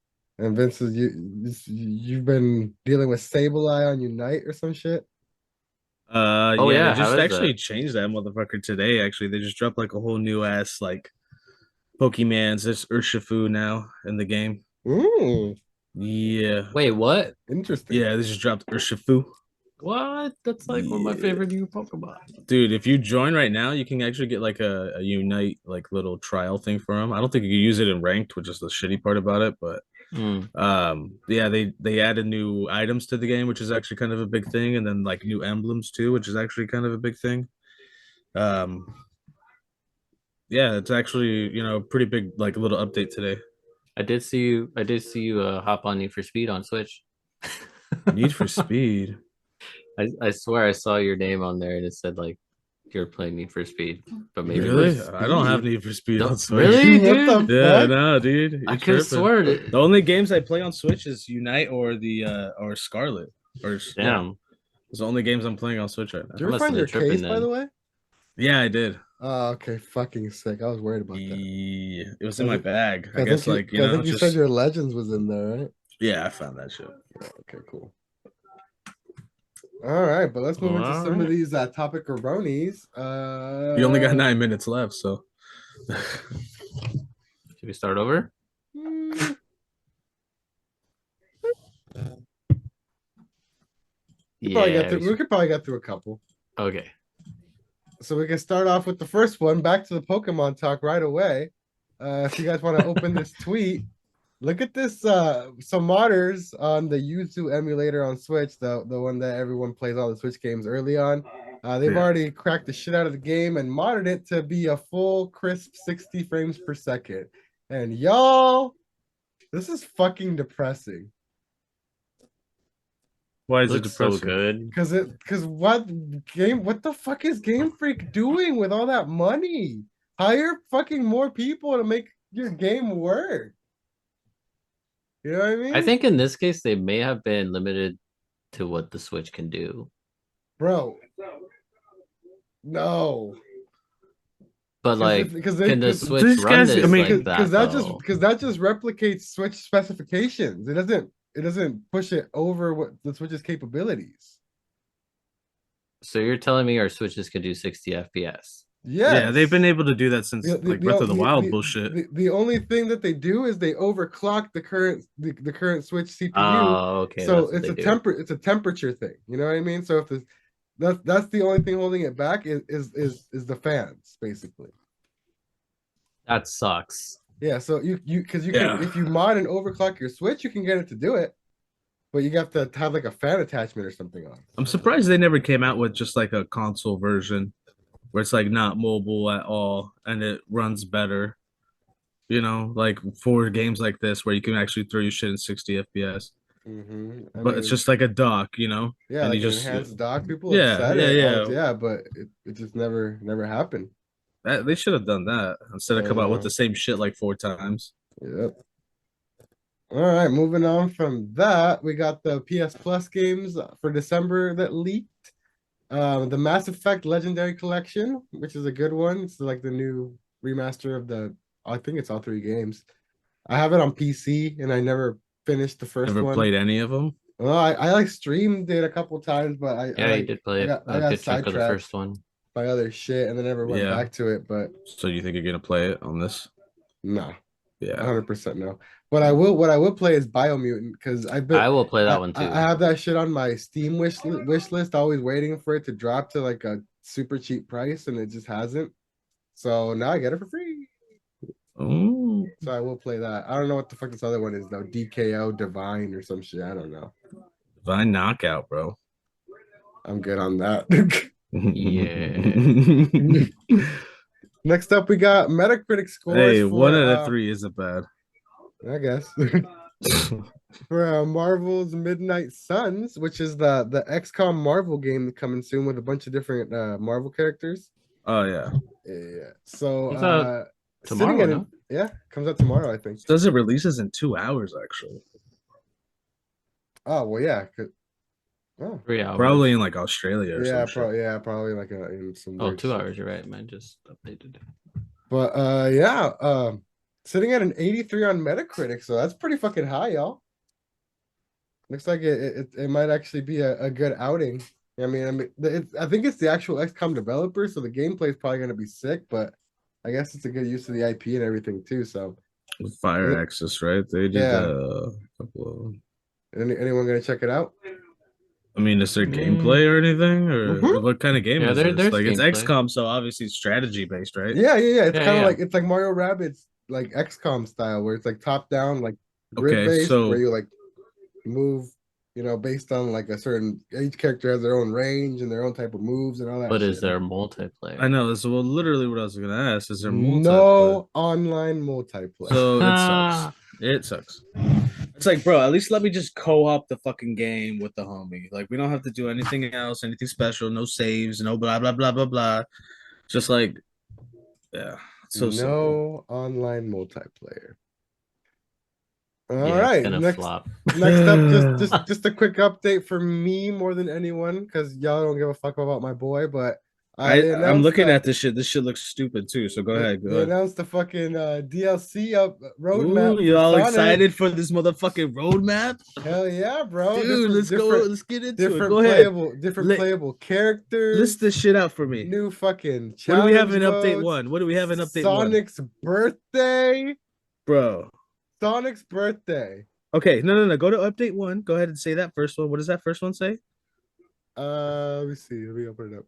Speaker 1: Vince, you've been dealing with Sableye on Unite or some shit.
Speaker 2: Yeah, they just actually changed that motherfucker today. Actually, they just dropped like a whole new ass like Pokemans. There's Urshifu now in the game.
Speaker 1: Ooh.
Speaker 2: Yeah.
Speaker 3: Wait, what?
Speaker 1: Interesting.
Speaker 2: Yeah, this just dropped Urshifu.
Speaker 3: What? That's like one of my favorite new Pokemon.
Speaker 2: Dude, if you join right now, you can actually get like a Unite like little trial thing for them. I don't think you can use it in ranked, which is the shitty part about it, but yeah, they added new items to the game, which is actually kind of a big thing, and then like new emblems too, which is actually kind of a big thing. Yeah, it's actually, pretty big like little update today.
Speaker 3: I did see you hop on Need for Speed on Switch.
Speaker 2: Need for Speed.
Speaker 3: I swear I saw your name on there and it said like you're playing Need for Speed, but maybe
Speaker 2: really I don't have Need for Speed on Switch.
Speaker 3: Really, dude?
Speaker 2: Yeah, no, dude.
Speaker 3: I could have sworn
Speaker 2: the only games I play on Switch is Unite or or Scarlet. Or
Speaker 3: damn,
Speaker 2: it's the only games I'm playing on Switch right now.
Speaker 1: Did you ever find your case, by the way?
Speaker 2: Yeah, I did.
Speaker 1: Oh, okay, fucking sick. I was worried about that.
Speaker 2: Yeah, it was in my bag. I
Speaker 1: guess I think you said your Legends was in there, right?
Speaker 2: Yeah, I found that shit.
Speaker 1: Oh, okay, cool. All right, but let's move into some of these topic erronees.
Speaker 2: You only got 9 minutes left, so
Speaker 3: should we start over?
Speaker 1: We could probably get through a couple.
Speaker 3: Okay.
Speaker 1: So we can start off with the first one. Back to the Pokemon talk right away. If you guys want to open this tweet, look at this. Some modders on the yooo emulator on Switch, the one that everyone plays all the Switch games early on. They've already cracked the shit out of the game and modded it to be a full crisp 60 frames per second. And y'all, this is fucking depressing.
Speaker 2: Why is it depressing?
Speaker 3: So good?
Speaker 1: Because what the fuck is Game Freak doing with all that money? Hire fucking more people to make your game work. You know what I mean?
Speaker 3: I think in this case they may have been limited to what the Switch can do.
Speaker 1: Bro. No.
Speaker 3: But like, can the Switch
Speaker 2: these
Speaker 3: run
Speaker 2: guys-
Speaker 3: this
Speaker 2: I mean,
Speaker 3: like that?
Speaker 1: Because that just replicates Switch specifications. It doesn't push it over what the Switch's capabilities.
Speaker 3: So you're telling me our Switches can do 60 FPS?
Speaker 2: Yeah, they've been able to do that since like Breath of the Wild bullshit.
Speaker 1: The only thing that they do is they overclock the current Switch CPU.
Speaker 3: Oh, okay.
Speaker 1: So it's a temperature thing. You know what I mean? So if that's the only thing holding it back is the fans, basically.
Speaker 3: That sucks.
Speaker 1: Yeah, so you can, if you mod and overclock your Switch, you can get it to do it, but you have to have like a fan attachment or something on.
Speaker 2: I'm surprised they never came out with just like a console version where it's like not mobile at all and it runs better. You know, like for games like this where you can actually throw your shit in 60 FPS. But it's just like a dock, you know.
Speaker 1: Yeah,
Speaker 2: and
Speaker 1: like
Speaker 2: you
Speaker 1: an
Speaker 2: just
Speaker 1: enhanced dock. People but it just never happened.
Speaker 2: They should have done that instead of come out with the same shit like 4 times.
Speaker 1: Yep. All right, moving on from that, we got the PS Plus games for December that leaked. The Mass Effect Legendary Collection, which is a good one. It's like the new remaster of I think it's all 3 games. I have it on PC and I never finished the first one.
Speaker 2: Never played any of them?
Speaker 1: Well, I like streamed it a couple times, but
Speaker 3: you did play
Speaker 1: I got
Speaker 3: sidetracked of the first one
Speaker 1: by other shit and then never went back to it. But
Speaker 2: so you think you're gonna play it on this?
Speaker 1: No.
Speaker 2: Yeah,
Speaker 1: 100% no. What I will play is Biomutant because I
Speaker 3: will play that one too.
Speaker 1: I have that shit on my Steam wish list, always waiting for it to drop to like a super cheap price, and it just hasn't. So now I get it for free.
Speaker 2: Oh.
Speaker 1: So I will play that. I don't know what the fuck this other one is though. DKO Divine or some shit. I don't know.
Speaker 2: Divine Knockout, bro.
Speaker 1: I'm good on that.
Speaker 3: Yeah.
Speaker 1: Next up, we got Metacritic scores.
Speaker 2: Hey, 1 out of 3 isn't bad.
Speaker 1: I guess. For Marvel's Midnight Suns, which is the XCOM Marvel game coming soon with a bunch of different Marvel characters.
Speaker 2: Oh yeah.
Speaker 1: Yeah. So
Speaker 3: tomorrow,
Speaker 1: comes out tomorrow, I think.
Speaker 2: Does it releases in 2 hours actually?
Speaker 1: Oh well, yeah.
Speaker 3: 3 hours.
Speaker 2: Probably in like Australia or something.
Speaker 1: Probably like in some.
Speaker 3: 2 hours. You're right. Mine just updated.
Speaker 1: But sitting at an 83 on Metacritic, so that's pretty fucking high, y'all. Looks like it might actually be a good outing. I mean, I think it's the actual XCOM developer, so the gameplay is probably gonna be sick. But I guess it's a good use of the IP and everything too. So
Speaker 2: Fire Access, right? They did a couple of them.
Speaker 1: Anyone gonna check it out?
Speaker 2: I mean, is there gameplay or anything, or what kind of game is this? Like
Speaker 3: gameplay.
Speaker 2: It's XCOM, so obviously it's strategy based, right?
Speaker 1: Yeah. It's kind of like it's like Mario Rabbids, like XCOM style, where it's like top down, like grid based, where you like move, based on like each character has their own range and their own type of moves and all that.
Speaker 3: But is there multiplayer?
Speaker 2: I know this. Well, literally, what I was gonna ask is there multiplayer?
Speaker 1: No online multiplayer.
Speaker 2: So it sucks. It sucks. It's like, bro, at least let me just co-op the fucking game with the homie. Like, we don't have to do anything else, anything special, no saves, no blah blah blah blah blah. Just like, yeah. So
Speaker 1: no online multiplayer. All
Speaker 3: Yeah,
Speaker 1: right,
Speaker 3: next up,
Speaker 1: just a quick update for me more than anyone, because y'all don't give a fuck about my boy. But
Speaker 2: I'm looking at this shit. This shit looks stupid too. So go ahead.
Speaker 1: They announced the fucking DLC roadmap.
Speaker 2: Ooh, you all excited for this motherfucking roadmap?
Speaker 1: Hell yeah, bro!
Speaker 2: Dude, let's go. Let's get into it. Go
Speaker 1: ahead. Different playable characters.
Speaker 2: List this shit out for me.
Speaker 1: New fucking.
Speaker 2: What do we have in update 1? What do we have in update
Speaker 1: Sonic's
Speaker 2: 1?
Speaker 1: birthday,
Speaker 2: bro.
Speaker 1: Sonic's birthday.
Speaker 2: Okay, no. Go to update 1. Go ahead and say that first one. What does that first one say?
Speaker 1: Let me see. Let me open it up.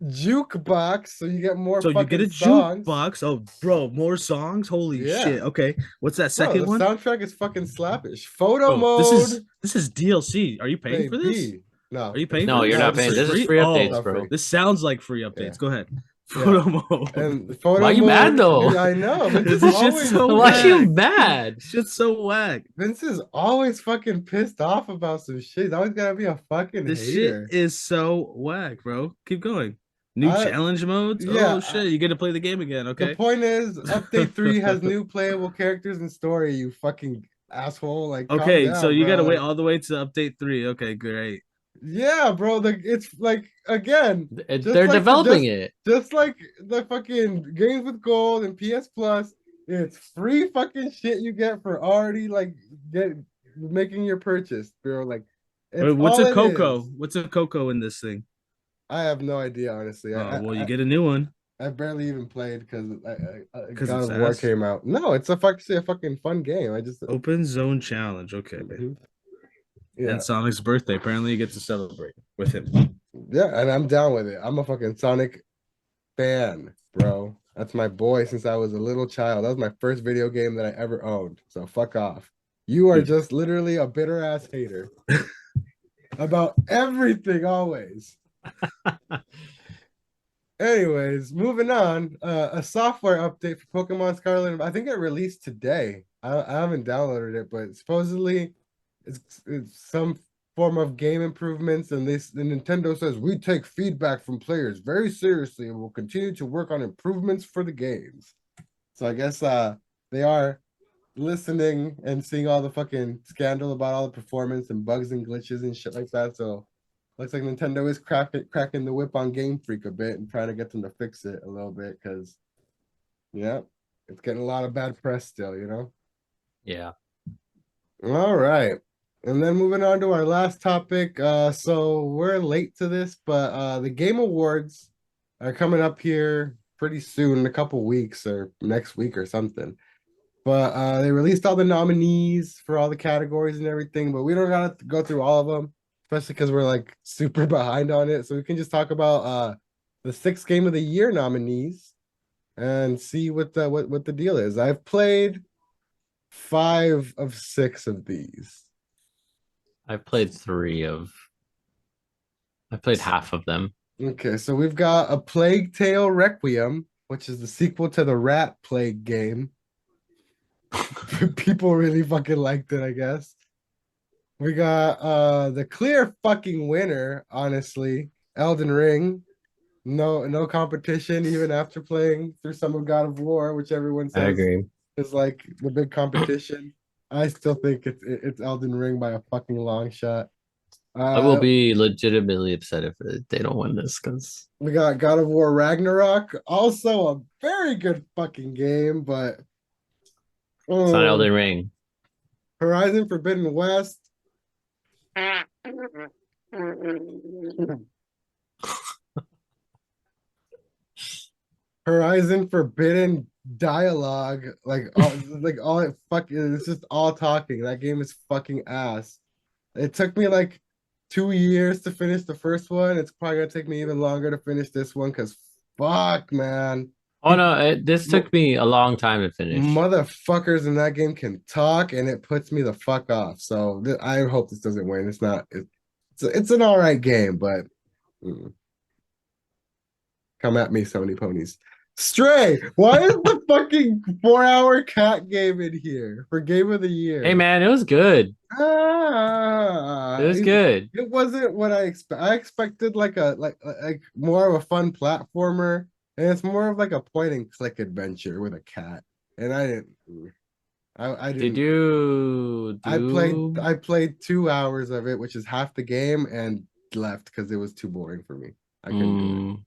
Speaker 1: jukebox, so you get more
Speaker 2: So you get
Speaker 1: fucking
Speaker 2: a
Speaker 1: songs.
Speaker 2: jukebox. Oh, bro, more songs. Holy
Speaker 1: Yeah.
Speaker 2: shit. Okay, what's that
Speaker 1: Bro,
Speaker 2: second
Speaker 1: the
Speaker 2: one?
Speaker 1: soundtrack is fucking slappish. Photo
Speaker 2: Bro,
Speaker 1: mode,
Speaker 2: this is DLC. Are you paying for this?
Speaker 1: baby. No,
Speaker 2: Are you paying
Speaker 3: No,
Speaker 2: for
Speaker 3: you're
Speaker 2: this?
Speaker 1: no,
Speaker 3: not
Speaker 1: this
Speaker 3: paying.
Speaker 1: is
Speaker 3: This is
Speaker 1: free.
Speaker 3: free
Speaker 2: Oh,
Speaker 3: updates,
Speaker 1: Not
Speaker 3: bro.
Speaker 1: free.
Speaker 2: this sounds like free
Speaker 1: Yeah.
Speaker 2: updates. Go ahead.
Speaker 1: Yeah.
Speaker 2: Photo mode.
Speaker 1: And photo
Speaker 3: Why you mad
Speaker 1: mode,
Speaker 3: though?
Speaker 1: I know.
Speaker 2: This
Speaker 1: Vince is
Speaker 2: shit's
Speaker 1: always
Speaker 2: so
Speaker 3: Why are you
Speaker 2: whack.
Speaker 3: mad?
Speaker 2: Shit's so whack.
Speaker 1: Vince is always fucking pissed off about some shit. He's always gotta be a fucking
Speaker 2: This shit
Speaker 1: hater.
Speaker 2: is so whack, bro. Keep going. New
Speaker 1: I-
Speaker 2: challenge modes.
Speaker 1: yeah,
Speaker 2: Oh shit, you get to play the game again.
Speaker 1: The
Speaker 2: Okay.
Speaker 1: point is, update 3 has new playable characters and story. You fucking asshole! Like, calm
Speaker 2: Okay,
Speaker 1: down,
Speaker 2: so you
Speaker 1: bro.
Speaker 2: gotta wait
Speaker 1: Like,
Speaker 2: all the way to update 3. Okay, great.
Speaker 1: yeah, bro. Like, it's like again,
Speaker 3: They're developing it.
Speaker 1: just like the fucking games with gold and PS Plus. It's free fucking shit you get for already like making your purchase, bro. Like, it's
Speaker 2: What's
Speaker 1: all
Speaker 2: a
Speaker 1: it
Speaker 2: Coco?
Speaker 1: is.
Speaker 2: What's a Coco in this thing?
Speaker 1: I have no idea, honestly.
Speaker 2: Oh, well, you get a new one.
Speaker 1: I barely even played because God
Speaker 2: it's
Speaker 1: of War
Speaker 2: ass?
Speaker 1: came out. No, it's a fucking fun game. I just
Speaker 2: Open zone challenge. Okay.
Speaker 1: Mhm. Yeah,
Speaker 2: And Sonic's birthday. Apparently, you get to celebrate with him.
Speaker 1: yeah, and I'm down with it. I'm a fucking Sonic fan, bro. That's my boy since I was a little child. That was my first video game that I ever owned. So fuck off. You are
Speaker 2: Dude.
Speaker 1: just literally a bitter ass hater about everything always. Anyways, moving on. A software update for Pokemon Scarlet. I think it released today. I haven't downloaded it, but supposedly it's some form of game improvements. And the Nintendo says we take feedback from players very seriously and will continue to work on improvements for the games. So I guess they are listening and seeing all the fucking scandal about all the performance and bugs and glitches and shit like that. So looks like Nintendo is cracking the whip on Game Freak a bit and trying to get them to fix it a little bit because, yeah, it's getting a lot of bad press still, you know?
Speaker 3: Yeah.
Speaker 1: All right. And then moving on to our last topic. So we're late to this, but the Game Awards are coming up here pretty soon, in a couple weeks or next week or something. But they released all the nominees for all the categories and everything, but we don't gotta go through all of them, especially because we're like super behind on it. So we can just talk about the 6 Game of the Year nominees and see what the deal is. I've played 5 of 6 of these.
Speaker 3: I played half of them.
Speaker 1: Okay, so we've got A Plague Tale Requiem, which is the sequel to the Rat Plague game. People really fucking liked it, I guess. We got the clear fucking winner, honestly, Elden Ring. No competition, even after playing through some of God of War, which everyone
Speaker 3: I
Speaker 1: says
Speaker 3: agree.
Speaker 1: is like the big competition. I still think it's Elden Ring by a fucking long shot.
Speaker 3: I will be legitimately upset if they don't win this because
Speaker 1: We got God of War Ragnarok, also a very good fucking game, but
Speaker 3: it's not Elden Ring.
Speaker 1: Horizon Forbidden West. Horizon Forbidden Dialogue, like all it fucking, it's just all talking. That game is fucking ass. It took me like 2 years to finish the first one. It's probably gonna take me even longer to finish this one because fuck, man.
Speaker 3: Oh no, this took me a long time to finish.
Speaker 1: Motherfuckers in that game can talk, and it puts me the fuck off. So I hope this doesn't win. It's not. It's an all right game, but come at me, Sony ponies. Stray. Why is the fucking 4-hour cat game in here for Game of the Year?
Speaker 3: Hey man, it was good.
Speaker 1: It
Speaker 3: was good.
Speaker 1: It wasn't what I expect. I expected like more of a fun platformer, and it's more of like a point and click adventure with a cat. And I didn't. I didn't.
Speaker 3: Did you?
Speaker 1: I played 2 hours of it, which is half the game, and left because it was too boring for me. I couldn't do it.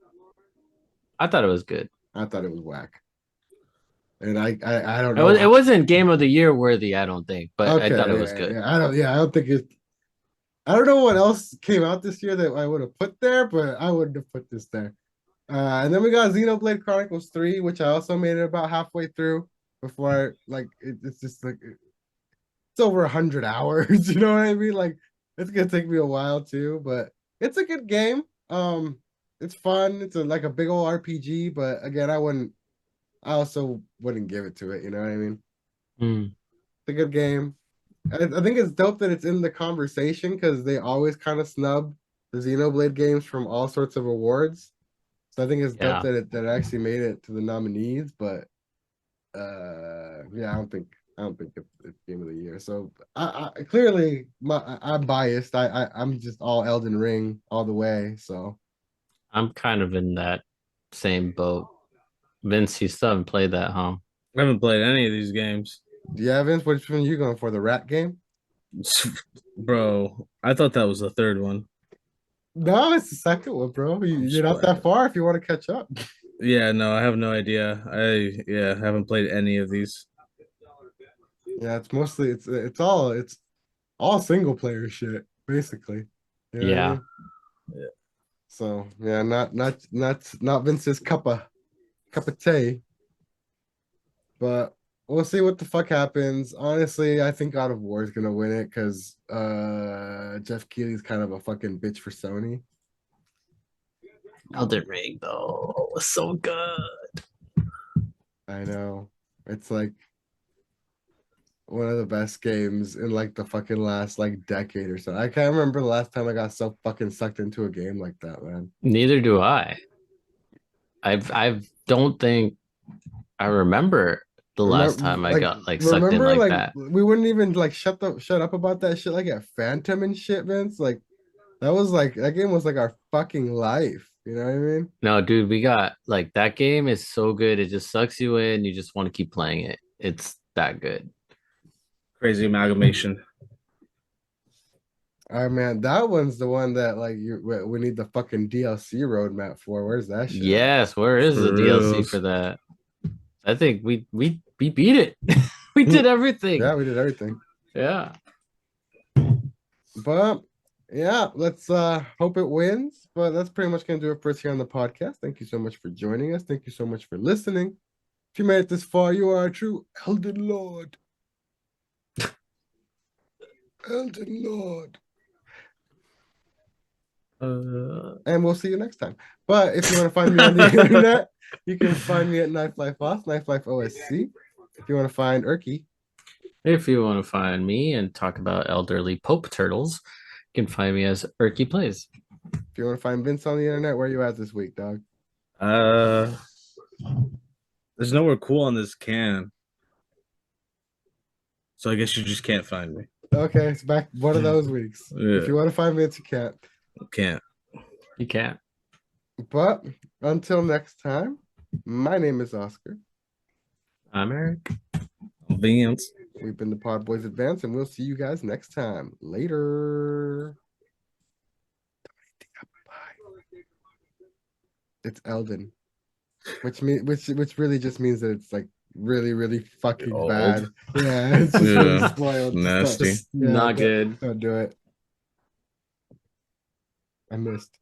Speaker 3: I thought it was good.
Speaker 1: I thought it was whack. And I don't know.
Speaker 3: It wasn't Game of the Year worthy, I don't think, but I thought it was good.
Speaker 1: Yeah, I don't think it. I don't know what else came out this year that I would have put there, but I wouldn't have put this there. And then we got Xenoblade Chronicles 3, which I also made it about halfway through before it's just like it's over 100 hours. You know what I mean? Like it's gonna take me a while too, but it's a good game. it's fun. It's like a big old RPG, but again, I also wouldn't give it to it. You know what I mean? It's a good game. I think it's dope that it's in the conversation because they always kind of snub the Xenoblade games from all sorts of awards. So I think it's dope that it actually made it to the nominees. But yeah, I don't think it's game of the year. So I clearly I'm biased. I'm just all Elden Ring all the way. So
Speaker 3: I'm kind of in that same boat. Vince, you still haven't played that, huh?
Speaker 2: I haven't played any of these games.
Speaker 1: yeah, Vince, which one are you going for? The rat game?
Speaker 2: Bro, I thought that was the third one.
Speaker 1: No, it's the second one, bro. You're not that far if you want to catch up.
Speaker 2: Yeah, no, I have no idea. I haven't played any of these.
Speaker 1: Yeah, it's mostly it's all single player shit, basically. You know what I mean?
Speaker 2: Yeah.
Speaker 1: So yeah, not Vince's cup of tea. But we'll see what the fuck happens. Honestly, I think God of War is gonna win it because Jeff Keighley's kind of a fucking bitch for Sony.
Speaker 3: Elden Ring though was so good.
Speaker 1: I know. It's like one of the best games in like the fucking last like decade or so. I can't remember the last time I got so fucking sucked into a game like that, man.
Speaker 3: Neither do I. I don't think I remember the last time I got like sucked in like that.
Speaker 1: We wouldn't even like shut up about that shit like at Phantom and shit, Vince. Like that game was like our fucking life. You know what I mean?
Speaker 3: No, dude, we got like that game is so good. It just sucks you in. You just want to keep playing it. It's that good.
Speaker 2: Crazy amalgamation.
Speaker 1: All right, man. That one's the one that like we need the fucking DLC roadmap for. Where's that shit?
Speaker 3: Yes, where is the DLC for that? I think we beat it. We did everything.
Speaker 1: Yeah, we did everything.
Speaker 3: Yeah.
Speaker 1: But yeah, let's hope it wins. But that's pretty much gonna do it for us here on the podcast. Thank you so much for joining us. Thank you so much for listening. If you made it this far, you are a true Elden Lord. Elden Lord. And we'll see you next time. But if you want to find me on the internet, you can find me at Knife Life Boss, Knife Life OSC. If you want to find Erky.
Speaker 3: If you want to find me and talk about elderly Pope turtles, you can find me as Erky Plays.
Speaker 1: If you want to find Vince on the internet, where are you at this week, dog?
Speaker 2: There's nowhere cool on this can. So I guess you just can't find me.
Speaker 1: Okay, it's back one of those weeks.
Speaker 2: Yeah.
Speaker 1: If you want to find Vince, you can't.
Speaker 2: Can't.
Speaker 3: You can't.
Speaker 1: But until next time, my name is Oscar.
Speaker 3: I'm Eric.
Speaker 2: I'm Vince.
Speaker 1: We've been the PodBoyz Advance, and we'll see you guys next time. Later. It's Elden, which really just means that it's like really, really fucking
Speaker 2: old.
Speaker 1: bad. Yeah, it's just really spoiled.
Speaker 2: Nasty.
Speaker 3: Not good.
Speaker 1: Don't do it. I missed.